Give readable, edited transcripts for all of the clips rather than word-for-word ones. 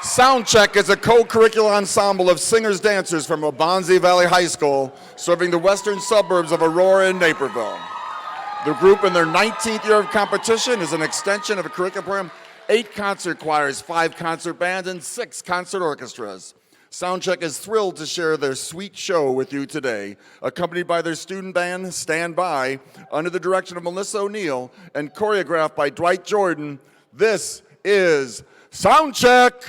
Soundcheck is a co-curricular ensemble of singers-dancers from Waubonsie Valley High School, serving the western suburbs of Aurora and Naperville. The group, in their 19th year of competition, is an extension of a curriculum program, 8 concert choirs, 5 concert bands, and 6 concert orchestras. Soundcheck is thrilled to share their sweet show with you today, accompanied by their student band, Stand By, under the direction of Melissa O'Neill, and choreographed by Dwight Jordan. This is Soundcheck!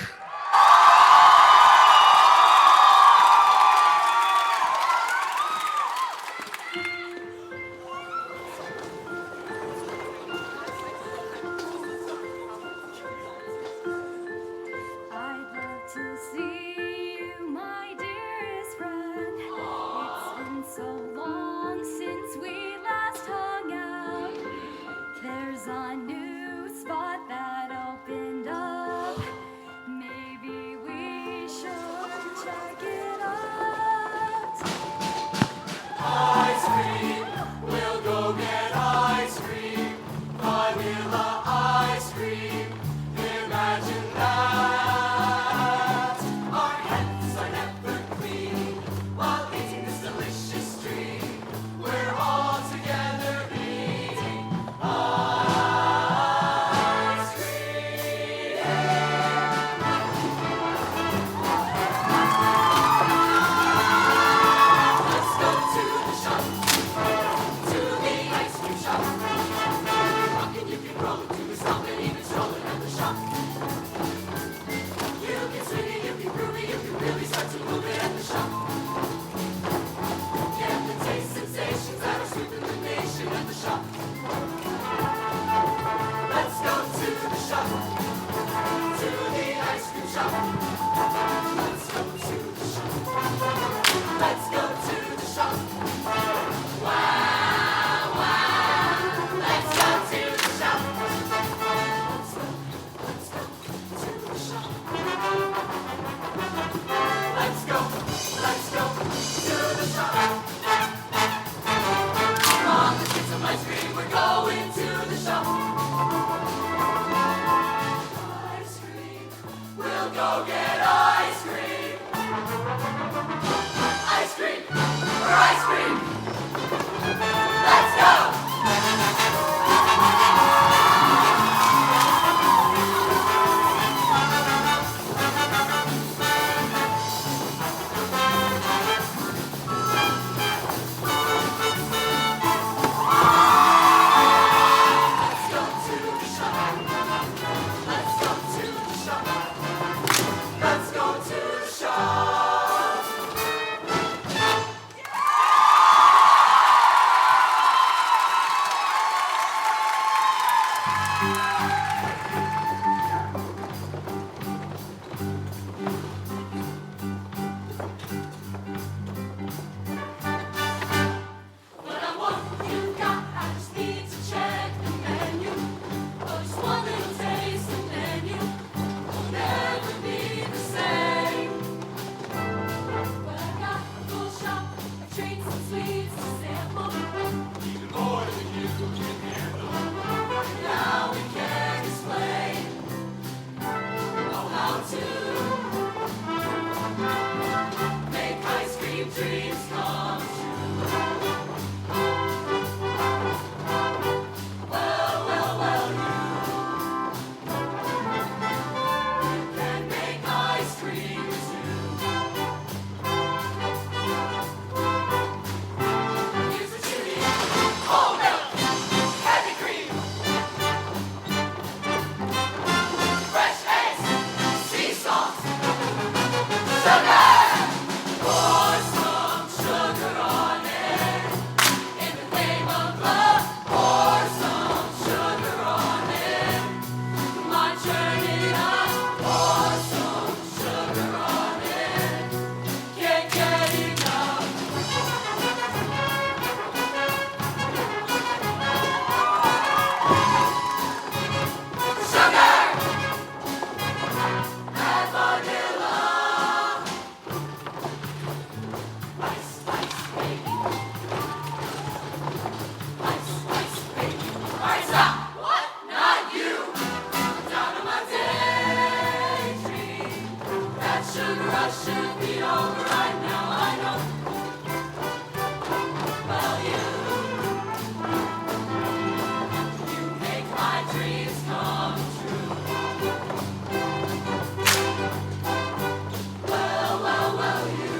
Fresh eggs, sea salt. sugar rush should be over right now, I know. Well, you make my dreams come true. Well, you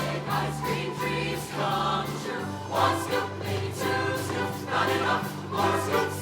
make ice cream dreams come true. One scoop, maybe two scoops, not enough, more scoops.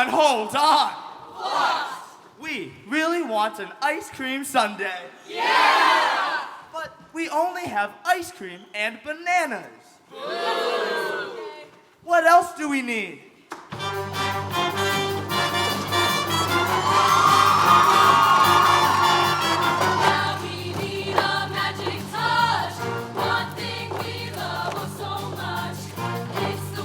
Hold on. What? We really want an ice cream sundae. Yeah! But we only have ice cream and bananas. Boo! What else do we need? Now we need a magic touch. One thing we love so much. It's the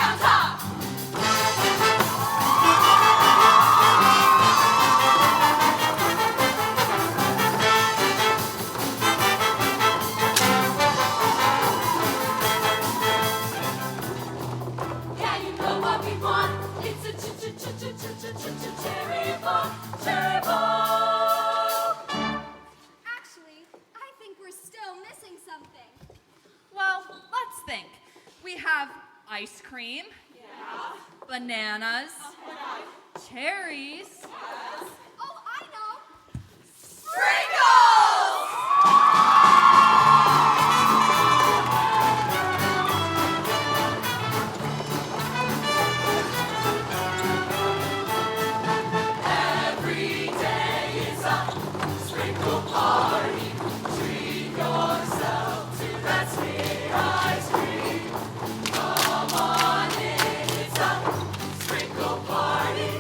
on top. Yeah, you know what we want. It's a cherry bomb, cherry bomb. Actually, I think we're still missing something. Well, let's think. We have ice cream. Yeah. Bananas. Cherries. Oh, I know. Every day is a sprinkle party. Treat yourself to that sweet ice cream. Come on in, it's a sprinkle party.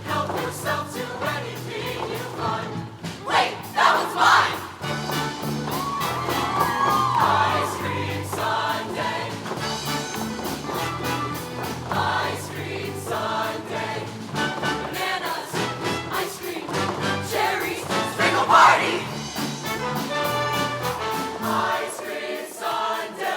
Help yourself to anything you want. Wait, that one's mine. Ice cream sundae. Ice cream sundae. Bananas, ice cream, cherries, sprinkle party. Ice cream sundae.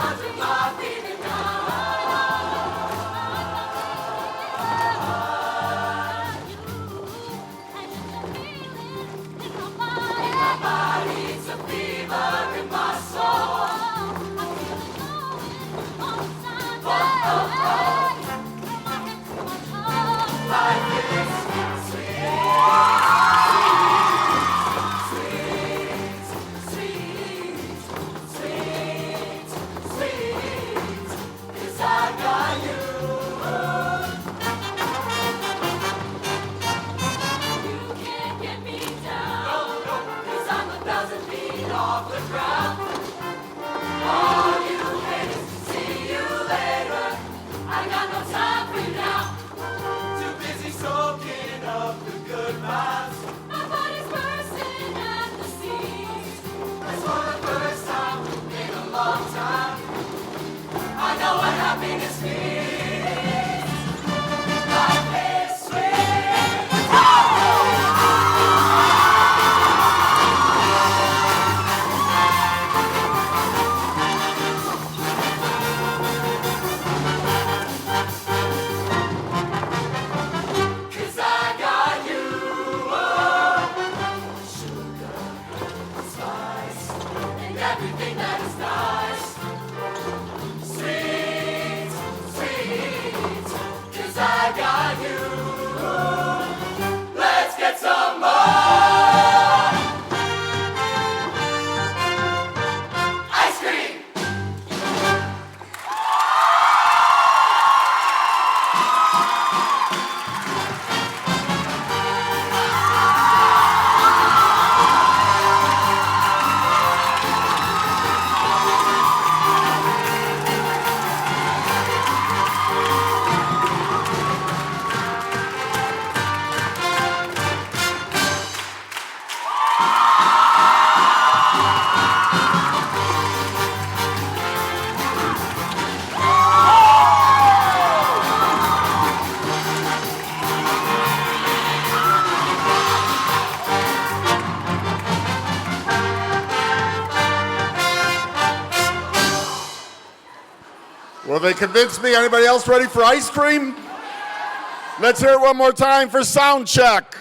Under my feet and my body's a fever in my soul. Life is sweet, 'cause I got you. You can't get me down, 'cause I'm 1,000 feet off the ground. All you haters, see you later. I got no time for you now. Too busy soaking up the good vibes. My body's bursting at the seams. That's for the first time in a long time. I know what happiness means. Life is sweet. Cause I got you. Sugar, spice, and everything that is nice. Sweet, sweet, 'cause I got you. Let's get some more. Ice cream. Well, they convinced me. Anybody else ready for ice cream? Let's hear it one more time for sound check.